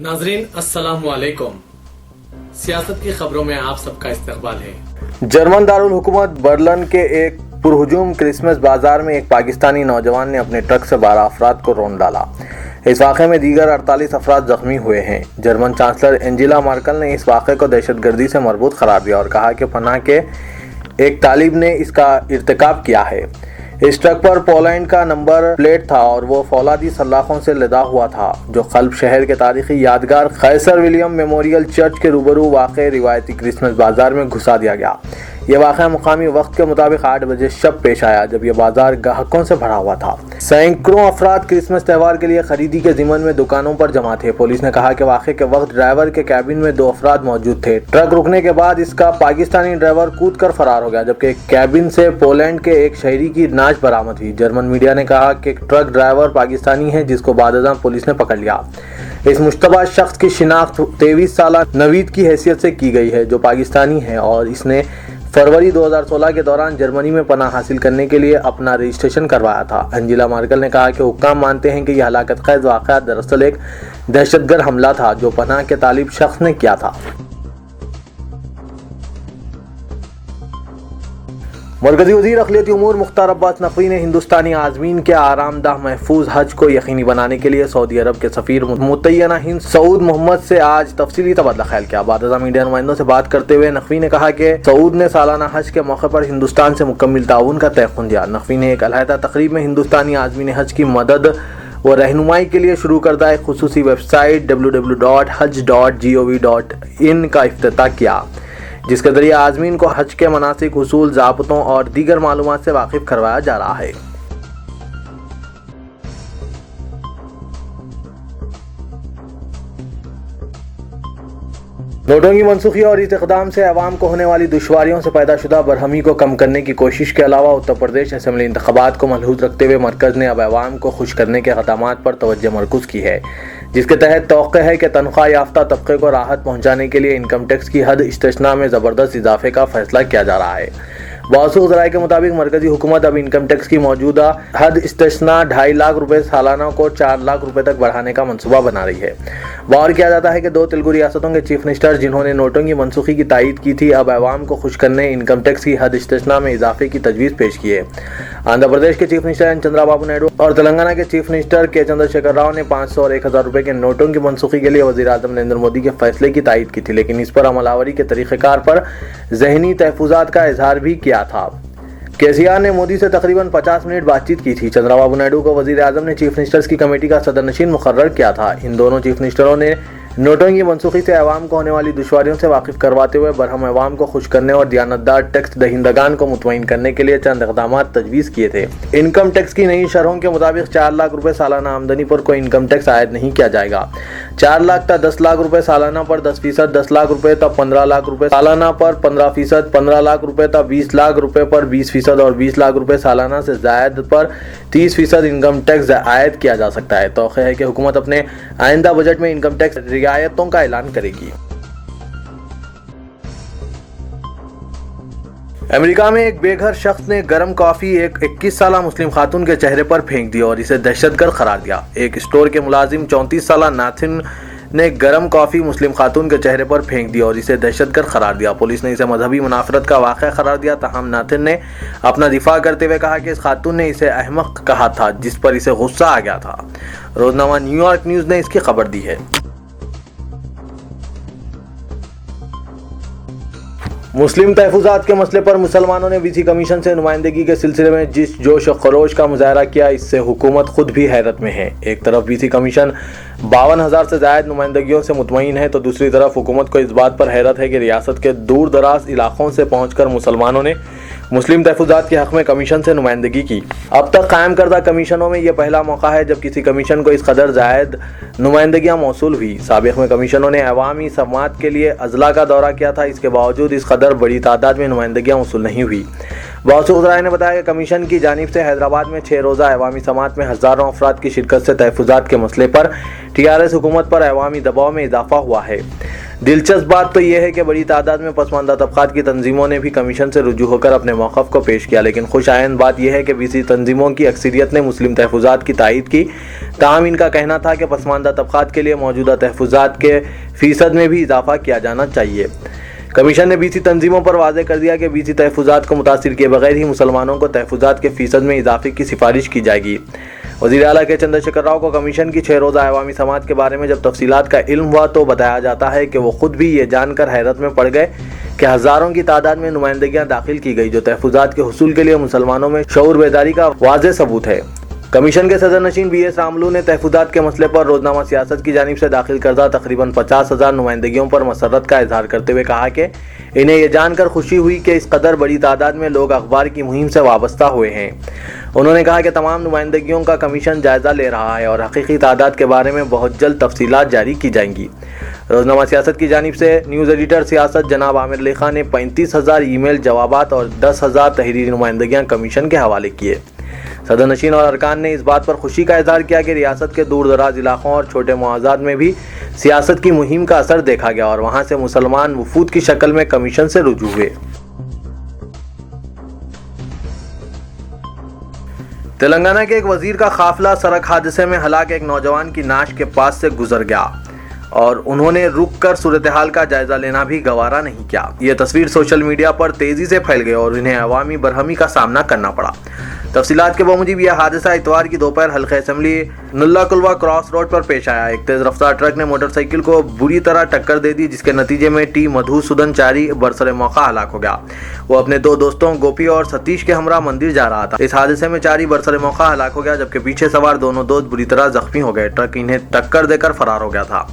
नाजरीन अस्सलाम वालेकुम। सियासत की खबरों में आप सबका इस्तकबाल है। जर्मन दारुल हुकूमत बर्लिन के एक पुरहुजूम क्रिसमस बाजार में एक पाकिस्तानी नौजवान ने अपने ट्रक से 12 अफराद को रौंद डाला। इस वाक़े में दीगर 48 अफराद जख्मी हुए हैं। जर्मन चांसलर एंजेला मर्केल ने इस वाक़े को दहशतगर्दी से मरबूत करार दिया और कहा कि पनाह के एक तालिब ने इसका इर्तिकाब किया है। इस ट्रक पर पोलैंड का नंबर प्लेट था और वो फौलादी सलाखों से लदा हुआ था, जो कल्ब शहर के तारीखी यादगार कैसर विलियम मेमोरियल चर्च के रूबरू वाक़े रिवायती क्रिसमस बाजार में घुसा दिया गया। यह वाक़या मुकामी वक्त के मुताबिक 8 बजे शब पेश आया, जब यह बाजार ग्राहकों से भरा हुआ था। सैकड़ों अफराद क्रिसमस त्यौहार के लिए खरीदी के ज़िमन में दुकानों पर जमा थे। पुलिस ने कहा कि वाक़े के वक्त ड्राइवर के कैबिन में 2 अफराद मौजूद थे। ट्रक रुकने के बाद इसका पाकिस्तानी ड्राइवर कूद कर फरार हो गया, जबकि कैबिन से पोलैंड के एक शहरी की नाच बरामद हुई। जर्मन मीडिया ने कहा कि ट्रक ड्राइवर पाकिस्तानी है, जिसको बादशाह पुलिस ने पकड़ लिया। इस मुश्तबा शख्स की शिनाख्त 23 साला नवीद की हैसियत से की गई है, जो पाकिस्तानी है और इसने फरवरी 2016 के दौरान जर्मनी में पनाह हासिल करने के लिए अपना रजिस्ट्रेशन करवाया था। एंजेला मर्केल ने कहा कि हुक्काम मानते हैं कि यह हलाकत खेज वाक़या दरअसल एक दहशतगर्द हमला था, जो पनाह के तालिब शख्स ने किया था। मरकजी वज़ीर अक़लियती उमूर मुख्तार अब्बास नक़वी ने हिंदुस्तानी आज़मीन के आरामदाह महफूज हज को यकीनी बनाने के लिए सऊदी अरब के सफ़ीर मुतय्यना हिंद सऊद मोहम्मद से आज तफसीली तबादला ख्याल किया। बाद मीडिया नुमाइंदों से बात करते हुए नक़वी ने कहा कि सऊद ने सालाना हज के मौके पर हिंदुस्तान से मुकम्मल ताउन का तयक़ुन दिया। नक़वी ने एक अलहदा तक़रीब में हिंदुस्तानी आज़मीन हज की मदद व रहनुमाई के लिए शुरू करदा एक खुसूसी वेबसाइट www.haj.gov.in का इफ्तिताह किया, जिसके जरिए आज़मीन को हज के मनासिक, उसूल, ज़ाब्तों और दीगर मालूमात से वाकिफ़ करवाया जा रहा है। नोटों की मनसूखी और इस इक़दाम से अवाम को होने वाली दुश्वारियों से पैदा शुदा बरहमी को कम करने की कोशिश के अलावा उत्तर प्रदेश असम्बली इंतख़ाबात को मलहूज़ रखते हुए मरकज़ ने अब अवाम को खुश करने के क़दमात पर तवज्जो मरकूज़ की है, जिसके तहत तौक़े है कि तनख्वाह याफ्ता तबके को राहत पहुँचाने के लिए इनकम टैक्स की हद इस्तिस्ना में ज़बरदस्त इजाफे का फ़ैसला किया जा रहा है। मौसूल ज़राए के मुताबिक मरकज़ी हुकूमत अब इनकम टैक्स की मौजूदा हद इस्तिस्ना 2.5 लाख रुपये सालाना को 4 लाख रुपये तक बढ़ाने का मनसूबा बना रही है। गौर किया जाता है कि 2 तेलुगु रियासतों के चीफ मिनिस्टर, जिन्होंने नोटों की मनसूखी की तायीद की थी, अब अवाम को खुश करने इनकम टैक्स की हद इस्तिस्ना में इजाफे की तजवीज़ पेश की है। आंध्र प्रदेश के chief minister N Chandrababu Naidu और तेलंगाना के चीफ मिनिस्टर के चंद्रशेखर राव ने 500 और 1000 रुपये के नोटों की मनसूखी के लिए वज़ीर आज़म नरेंद्र मोदी के फैसले की तायीद की थी, लेकिन इस पर अमलावरी के तरीक़ेकार पर ज़हनी तहफ़्फ़ुज़ात का इजहार भी किया था। केसीआर ने मोदी से तकरीबन 50 मिनट बातचीत की थी। चंद्राबाबू नायडू को वज़ीर आज़म ने चीफ मिनिस्टर्स की कमेटी का सदरनशीन मुकर्रर किया था। इन दोनों चीफ मिनिस्टरों ने नोटों की मनसूखी से अवाम को होने वाली दुश्वारियों से वाकिफ़ करवाते हुए बरहम अवाम को खुश करने और दियानतदार टैक्स दहिंदगान को मुतमईन करने के लिए चंद इक़दामात तजवीज़ किए थे। इनकम टैक्स की नई शरहों के मुताबिक 4 लाख रुपये सालाना आमदनी पर कोई इनकम टैक्स आयद नहीं किया जाएगा। 4 लाख तक 10 लाख रुपये सालाना पर 10%, 10 लाख रुपये तक 15 लाख रुपये सालाना पर 15%, 15 लाख रुपये तक 20 लाख रुपये पर 20% और 20 लाख रुपये सालाना से ज़ायद पर 30% इनकम टैक्स आयद किया जा सकता है। तौक़े है कि हुकूमत अपने आइंदा बजट में इनकम टैक्स रियायतों का ऐलान करेगी। अमेरिका में एक बेघर शख्स ने गर्म कॉफी एक 21 साला मुस्लिम खातून के चेहरे पर फेंक दी और इसे दहशतगर्द करार दिया। एक स्टोर के मुलाजिम 34 साला नाथिन ने गर्म कॉफी मुस्लिम खातून के चेहरे पर फेंक दी और इसे दहशतगर्द करार दिया। पुलिस ने इसे मजहबी मुनाफरत का वाक़या करार दिया। ताहम नाथिन ने अपना दिफा करते हुए कहा कि इस खातून ने इसे अहमक कहा था, जिस पर इसे गुस्सा आ गया था। रोज़नामा न्यूयॉर्क न्यूज़ ने इसकी खबर दी है। मुस्लिम तहफ़्फ़ुज़ात के मसले पर मुसलमानों ने वीसी कमीशन से नुमाइंदगी के सिलसिले में जिस जोश और खरोश का मुजाहरा किया, इससे हुकूमत खुद भी हैरत में है। एक तरफ वीसी कमीशन 52,000 से ज़ायद नुमाइंदगियों से मुतमईन है, तो दूसरी तरफ हुकूमत को इस बात पर हैरत है कि रियासत के दूर दराज इलाक़ों से पहुँचकर मुसलमानों ने मुस्लिम तहफ़्फ़ुज़ात के हक़ में कमीशन से नुमाइंदगी की। अब तक कायम करदा कमीशनों में यह पहला मौका है जब किसी कमीशन को इस कदर ज़ायद नुमाइंदगियाँ मौसूल हुई। साबिक़ में कमीशनों ने अवामी समात के लिए अज़ला का दौरा किया था, इसके बावजूद इस कदर बड़ी तादाद में नुमाइंदगियाँ मौसूल नहीं हुई। मौसूल ज़राए ने बताया कि कमीशन की जानिब से हैदराबाद में 6 रोज़ा अवामी समात में हज़ारों अफराद की शिरकत से तहफ़्फ़ुज़ात के मसले पर TRS हुकूमत पर अवामी दबाव में इजाफा हुआ है। دلچسپ بات تو یہ ہے کہ بڑی تعداد میں پسماندہ طبقات کی تنظیموں نے بھی کمیشن سے رجوع ہو کر اپنے موقف کو پیش کیا، لیکن خوش آئند بات یہ ہے کہ BC تنظیموں کی اکثریت نے مسلم تحفظات کی تائید کی۔ تاہم ان کا کہنا تھا کہ پسماندہ طبقات کے لیے موجودہ تحفظات کے فیصد میں بھی اضافہ کیا جانا چاہیے۔ کمیشن نے BC تنظیموں پر واضح کر دیا کہ BC تحفظات کو متاثر کیے بغیر ہی مسلمانوں کو تحفظات کے فیصد میں اضافے کی سفارش کی جائے گی۔ وزیر اعلیٰ کے چندر شیکھر راؤ کو کمیشن کی 6 روزہ عوامی سماعت کے بارے میں جب تفصیلات کا علم ہوا تو بتایا جاتا ہے کہ وہ خود بھی یہ جان کر حیرت میں پڑ گئے کہ ہزاروں کی تعداد میں نمائندگیاں داخل کی گئی، جو تحفظات کے حصول کے لیے مسلمانوں میں شعور بیداری کا واضح ثبوت ہے۔ کمیشن کے صدر نشین BS راملو نے تحفظات کے مسئلے پر روزنامہ سیاست کی جانب سے داخل کردہ تقریباً 50,000 نمائندگیوں پر مسرت کا اظہار کرتے ہوئے کہا کہ انہیں یہ جان کر خوشی ہوئی کہ اس قدر بڑی تعداد میں لوگ اخبار کی مہم سے وابستہ ہوئے ہیں۔ انہوں نے کہا کہ تمام نمائندگیوں کا کمیشن جائزہ لے رہا ہے اور حقیقی تعداد کے بارے میں بہت جلد تفصیلات جاری کی جائیں گی۔ روزنامہ سیاست کی جانب سے نیوز ایڈیٹر سیاست جناب عامر علی خان نے 35,000 ای میل جوابات اور 10,000 تحریری نمائندگیاں کمیشن کے حوالے کیے۔ صدر نشین اور ارکان نے اس بات پر خوشی کا اظہار کیا کہ ریاست کے دور دراز علاقوں اور چھوٹے محاذات میں بھی سیاست کی مہم کا اثر دیکھا گیا اور وہاں سے مسلمان وفود کی شکل میں کمیشن سے رجوع ہوئے۔ تلنگانہ کے ایک وزیر کا قافلہ سڑک حادثے میں ہلاک ایک نوجوان کی نعش کے پاس سے گزر گیا اور انہوں نے رک کر صورتحال کا جائزہ لینا بھی گوارا نہیں کیا۔ یہ تصویر سوشل میڈیا پر تیزی سے پھیل گئی اور انہیں عوامی برہمی کا سامنا کرنا پڑا۔ تفصیلات کے بموجب یہ حادثہ اتوار کی دوپہر حلقہ اسمبلی نلہ کلوا کراس روڈ پر پیش آیا۔ ایک تیز رفتار ٹرک نے موٹر سائیکل کو بری طرح ٹکر دے دی، جس کے نتیجے میں ٹی مدھوسودن چاری برسر موقع ہلاک ہو گیا۔ وہ اپنے 2 دوستوں گوپی اور ستیش کے ہمراہ مندر جا رہا تھا۔ اس حادثے میں چاری برسر موقع ہلاک ہو گیا، جبکہ پیچھے سوار دونوں دوست بری طرح زخمی ہو گئے۔ ٹرک انہیں ٹکر دے کر فرار ہو گیا تھا۔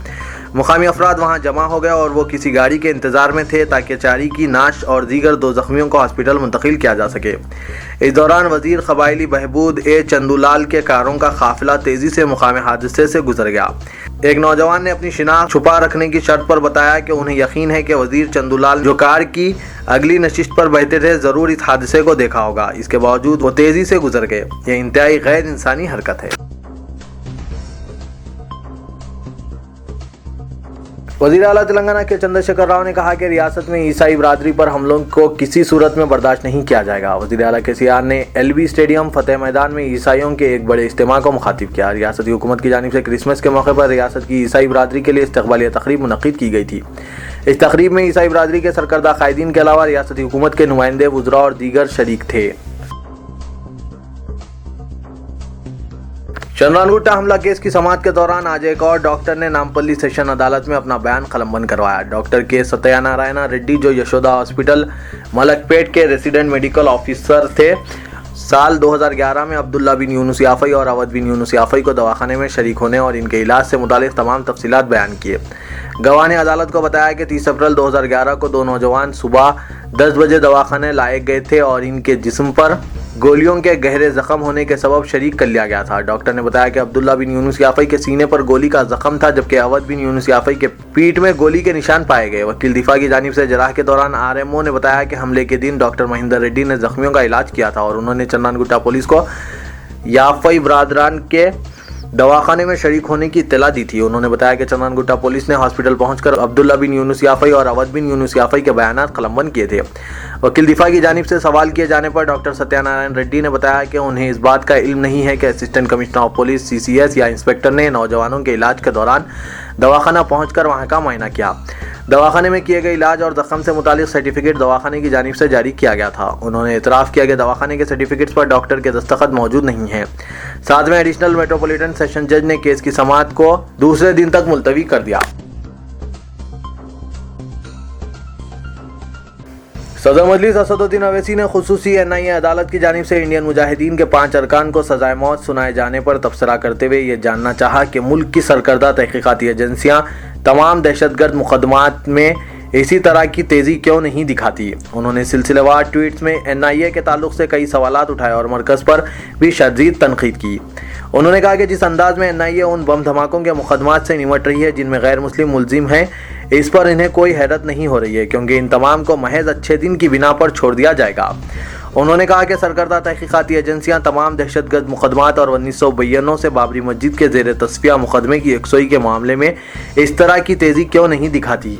مقامی افراد وہاں جمع ہو گئے اور وہ کسی گاڑی کے انتظار میں تھے تاکہ چاری کی نعش اور دیگر 2 زخمیوں کو ہاسپٹل منتقل کیا جا سکے۔ اس دوران وزیر قبائلی بہبود چندولال کے کاروں کا قافلہ تیزی سے مقام حادثے سے گزر گیا۔ ایک نوجوان نے اپنی شناخت چھپا رکھنے کی شرط پر بتایا کہ انہیں یقین ہے کہ وزیر چندولال جو کار کی اگلی نشست پر بیٹھے تھے ضرور اس حادثے کو دیکھا ہوگا۔ اس کے باوجود وہ تیزی سے گزر گئے۔ یہ انتہائی غیر انسانی حرکت ہے۔ وزیر اعلیٰ تلنگانہ کے چندر شیکھر راؤ نے کہا کہ ریاست میں عیسائی برادری پر حملوں کو کسی صورت میں برداشت نہیں کیا جائے گا۔ وزیر اعلیٰ کے CR نے LB اسٹیڈیم فتح میدان میں عیسائیوں کے ایک بڑے اجتماع کو مخاطب کیا۔ ریاستی حکومت کی جانب سے کرسمس کے موقع پر ریاست کی عیسائی برادری کے لیے استقبالیہ تقریب منعقد کی گئی تھی۔ اس تقریب میں عیسائی برادری کے سرکردہ قائدین کے علاوہ ریاستی حکومت کے نمائندے، وزراء اور دیگر شریک تھے۔ چندرانگوٹا حملہ کیس کی سماعت کے دوران آج ایک اور ڈاکٹر نے نامپلی سیشن عدالت میں اپنا بیان قلمبند کروایا۔ ڈاکٹر کے ستیہ نارائنا ریڈی، جو یشودا ہاسپٹل ملک پیٹ کے ریزیڈنٹ میڈیکل آفیسر تھے، سال 2011 میں عبداللہ بن یونس یافعی اور اودھ بن یونس یافعی کو دواخانے میں شریک ہونے اور ان کے علاج سے متعلق تمام تفصیلات بیان کیے۔ گواہ نے عدالت کو بتایا کہ 30 اپریل 2011 کو 2 نوجوان صبح 10 بجے دواخانے لائے گئے تھے اور ان کے جسم پر گولیوں کے گہرے زخم ہونے کے سبب شریک کر لیا گیا تھا۔ ڈاکٹر نے بتایا کہ عبداللہ بن یونس یافعی کے سینے پر گولی کا زخم تھا، جبکہ اودھ بن یونس یافعی کے پیٹھ میں گولی کے نشان پائے گئے۔ وکیل دفاع کی جانب سے جراح کے دوران RMO نے بتایا کہ حملے کے دن ڈاکٹر مہندر ریڈی نے زخمیوں کا علاج کیا تھا اور انہوں نے چندرانگوٹا پولیس کو یافعی برادران کے دواخانے میں شریک ہونے کی اطلاع دی تھی۔ انہوں نے بتایا کہ چندرانگوٹا پولیس نے ہاسپٹل پہنچ کر عبداللہ بن یونس یافعی اور اودھ بن یونس یافعی کے بیانات قلمبند کیے تھے۔ وکیل دفاع کی جانب سے سوال کیے جانے پر ڈاکٹر ستیہ نارائن ریڈی نے بتایا کہ انہیں اس بات کا علم نہیں ہے کہ assistant commissioner of police CCS یا انسپکٹر نے نوجوانوں کے علاج کے دوران دواخانہ پہنچ کر وہاں کا معائنہ کیا۔ دواخانے میں کیے گئے علاج اور زخم سے متعلق سرٹیفکیٹ دواخانے کی جانب سے جاری کیا گیا تھا۔ انہوں نے اعتراف کیا کہ دواخانے کے سرٹیفکیٹس پر ڈاکٹر کے دستخط موجود نہیں ہیں۔ 7ویں ایڈیشنل میٹروپولیٹن سیشن جج نے کیس کی سماعت کو دوسرے دن تک ملتوی کر دیا۔ صدر مجلس اسد الدین اویسی نے خصوصی NIA عدالت کی جانب سے انڈین مجاہدین کے 5 ارکان کو سزائے موت سنائے جانے پر تبصرہ کرتے ہوئے یہ جاننا چاہا کہ ملک کی سرکردہ تحقیقاتی ایجنسیاں تمام دہشت گرد مقدمات میں اسی طرح کی تیزی کیوں نہیں دکھاتی۔ انہوں نے سلسلہ وار ٹویٹس میں NIA کے تعلق سے کئی سوالات اٹھائے اور مرکز پر بھی شدید تنقید کی۔ انہوں نے کہا کہ جس انداز میں NIA ان بم دھماکوں کے مقدمات سے نمٹ رہی ہے جن میں غیر مسلم ملزم ہیں، اس پر انہیں کوئی حیرت نہیں ہو رہی ہے، کیونکہ ان تمام کو محض اچھے دن کی بنا پر چھوڑ دیا جائے گا۔ انہوں نے کہا کہ سرکردہ تحقیقاتی ایجنسیاں تمام دہشت گرد مقدمات اور 1992 سے بابری مسجد کے زیر تصفیہ مقدمے کی یکسوئی کے معاملے میں اس طرح کی تیزی کیوں نہیں دکھاتی۔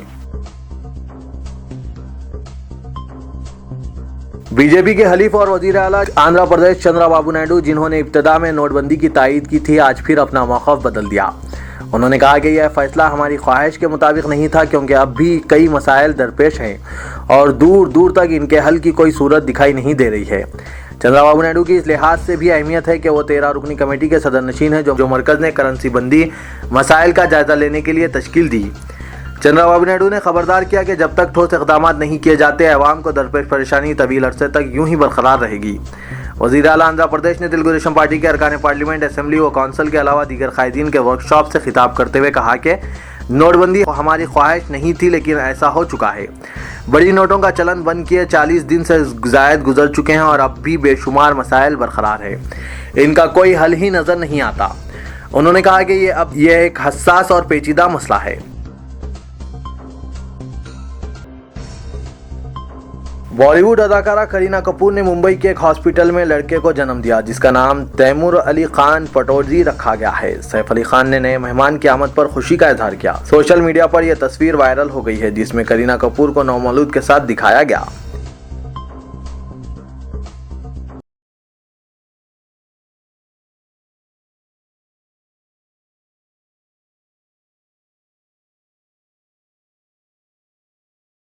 बीजेपी के हलीफ और वजीर आला आंध्र प्रदेश चंद्रबाबू नायडू, जिन्होंने इब्तिदा में नोटबंदी की तायीद की थी, आज फिर अपना मौक़िफ़ बदल दिया। उन्होंने कहा कि यह फैसला हमारी ख्वाहिश के मुताबिक नहीं था, क्योंकि अब भी कई मसाइल दरपेश हैं और दूर दूर तक इनके हल की कोई सूरत दिखाई नहीं दे रही है। चंद्रबाबू नायडू की इस लिहाज से भी अहमियत है कि वो 13 रुकनी कमेटी के सदरनशीन हैं जो मरकज़ ने करेंसी बंदी मसाइल का जायज़ा लेने के लिए तश्कील दी। चंद्रबाबू नायडू ने खबरदार किया कि जब तक ठोस इक़दाम नहीं किए जाते, अवाम को दरपेश परेशानी तवील अरसे तक यूं ही बरकरार रहेगी। वज़ीर आला आंध्र प्रदेश ने तेलुगुदेशम पार्टी के अरकान पार्लियामेंट, असेंबली व कौंसिल के अलावा दीगर कायदीन के वर्कशॉप से खिताब करते हुए कहा कि नोटबंदी हमारी ख्वाहिश नहीं थी, लेकिन ऐसा हो चुका है। बड़ी नोटों का चलन बंद किए 40 दिन से ज़ायद गुजर चुके हैं और अब भी बेशुमार मसाइल बरकरार है, इनका कोई हल ही नज़र नहीं आता। उन्होंने कहा कि यह एक हसास और पेचीदा मसला है। बॉलीवुड अदाकारा करीना कपूर ने मुंबई के एक हॉस्पिटल में लड़के को जन्म दिया, जिसका नाम तैमूर अली खान पटौदी रखा गया है। सैफ अली खान ने नए मेहमान की आमद पर खुशी का इजहार किया। सोशल मीडिया पर यह तस्वीर वायरल हो गई है, जिसमें करीना कपूर को नौमौलूद के साथ दिखाया गया।